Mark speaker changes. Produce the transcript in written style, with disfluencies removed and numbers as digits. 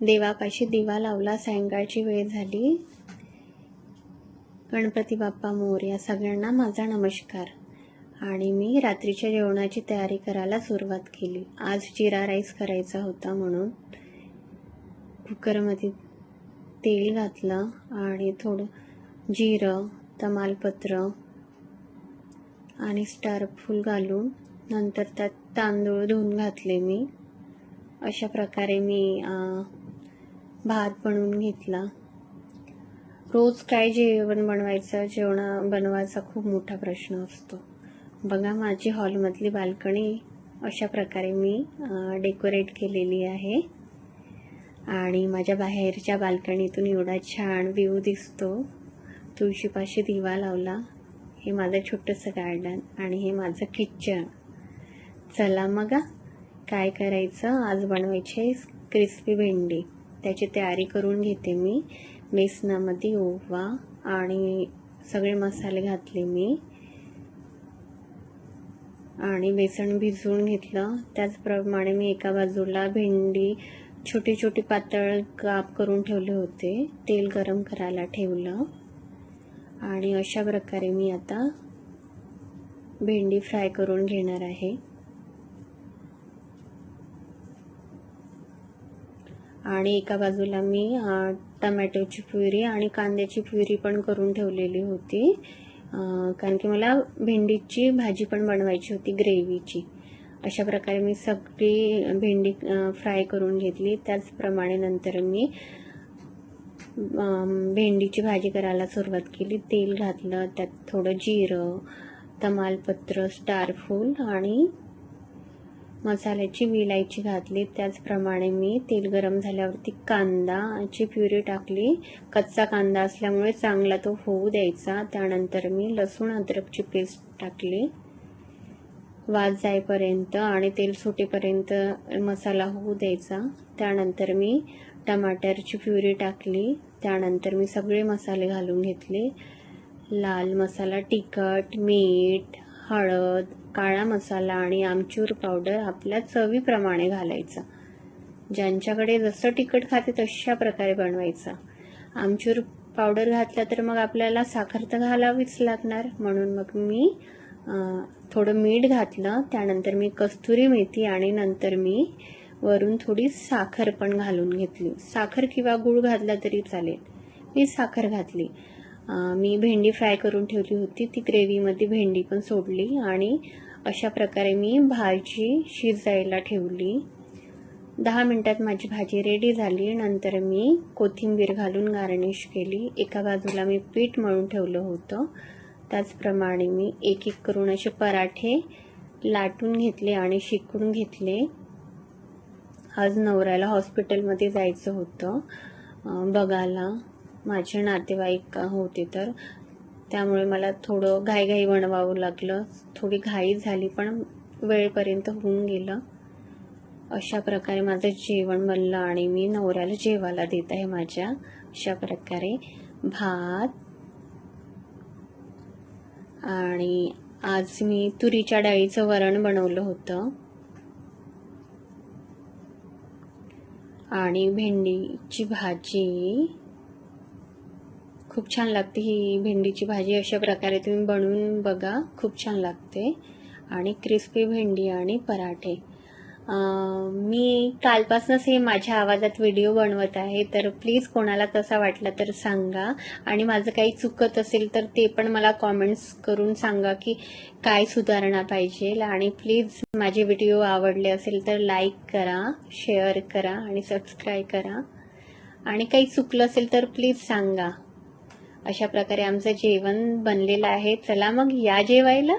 Speaker 1: देवापाशी दिवा लावला, सायंकाळची वेळ झाली. गणपती बाप्पा मोरया. सगळ्यांना माझा नमस्कार. आणि मी रात्रीच्या जेवणाची तयारी करायला सुरुवात केली. आज जिरा राईस करायचा होता म्हणून कुकरमध्ये तेल घातलं आणि थोडं जिरं, तमालपत्र आणि स्टार फूल घालून नंतर त्यात तांदूळ धुवून घातले मी. अशा प्रकारे मी भात बनवून घेतला. रोज काय जेवण बनवायचा खूप मोठा प्रश्न असतो. बघा, माझी हॉलमधली बाल्कनी अशा प्रकारे मी डेकोरेट केलेली आहे. आणि माझ्या बाहेरच्या बाल्कनीतून एवढा छान व्ह्यू दिसतो. तुळशीपाशी दिवा लावला. हे माझं छोटंसं गार्डन आणि हे माझं किचन. चला मग काय करायचं, आज बनवायचे क्रिस्पी भेंडी. त्याची तयारी करून घेते मी. बेसनामध्ये ओवा आणि सगळे मसाले घातले मी आणि बेसन भिजवून घेतलं. त्याचप्रमाणे मी एका बाजूला भेंडी छोटी छोटी पातळ काप करून ठेवले होते. तेल गरम करायला ठेवलं आणि अशा प्रकारे मी आता भेंडी फ्राय करून घेणार आहे. आणि एका बाजूला मी टमॅटोची प्युरी आणि कांद्याची प्युरी पण करून ठेवलेली होती, कारण की मला भेंडीची भाजी पण बनवायची होती ग्रेव्हीची. अशा प्रकारे मी सगळी भेंडी फ्राय करून घेतली. त्याचप्रमाणे नंतर मी भेंडीची भाजी करायला सुरुवात केली. तेल घातलं, त्यात थोडं जिरं, तमालपत्र, स्टार फूल आणि मसाल्याची विलायची घातली. त्याचप्रमाणे मी तेल गरम झाल्यावरती कांदाची प्युरी टाकली. कच्चा कांदा असल्यामुळे चांगला तो होऊ द्यायचा. त्यानंतर मी लसूण अद्रकची पेस्ट टाकली. वास जाईपर्यंत आणि तेल सुटेपर्यंत मसाला होऊ द्यायचा. त्यानंतर मी टमाटरची प्युरी टाकली. त्यानंतर मी सगळे मसाले घालून घेतले. लाल मसाला, तिखट, मीठ, हळद, काळा मसाला आणि आमचूर पावडर आपल्या चवीप्रमाणे घालायचा. ज्यांच्याकडे जसं तिखट खाते तशा प्रकारे बनवायचा. आमचूर पावडर घातला तर मग आपल्याला साखर तर घालावीच लागणार, म्हणून मग मी थोडं मीठ घातलं. त्यानंतर मी कस्तुरी मेथी आणि नंतर मी वरून थोडी साखर पण घालून घेतली. साखर किंवा गूळ घातला तरी चालेल. मी साखर घातली. मी भेंडी फ्राय करून ठेवली होती, ती ग्रेव्हीमध्ये भेंडी पण सोडली आणि अशा प्रकारे मी भाजी शिजायला ठेवली. 10 मिनिटात माझी भाजी रेडी झाली. नंतर मी कोथिंबीर घालून गार्निश केली. एका बाजूला मी पीठ मळून ठेवलं होतं. त्याचप्रमाणे मी एक एक करून असे पराठे लाटून घेतले आणि शेकून घेतले. आज नवऱ्याला हॉस्पिटलमध्ये जायचं होतं बघायला. माझे नातेवाईक होते तर त्यामुळे मला थोडं घाईघाई बनवावं लागलं. थोडी घाई झाली पण वेळेपर्यंत होऊन गेलं. अशा प्रकारे माझं जेवण बनलं आणि मी नवऱ्याला जेवायला देत आहे माझ्या. अशा प्रकारे भात आणि आज मी तुरीच्या डाळीचं वरण बनवलं होतं आणि भेंडीची भाजी. खूप छान लागते ही भेंडीची भाजी. अशा प्रकारे तुम्ही बनवून बघा, खूप छान लागते. आणि क्रिस्पी भेंडी आणि पराठे. मी कालपासूनच हे माझ्या आवाजात व्हिडिओ बनवत आहे, तर प्लीज कोणाला तसा वाटला तर सांगा. आणि माझं काही चुकत असेल तर ते पण मला कॉमेंट्स करून सांगा की काय सुधारणा पाहिजे. आणि प्लीज माझे व्हिडिओ आवडले असेल तर लाईक करा, शेअर करा आणि सबस्क्राईब करा. आणि काही चुकलं असेल तर प्लीज सांगा. अशा प्रकारे आमचं जेवण बनलेलं आहे. चला मग या जेवायला.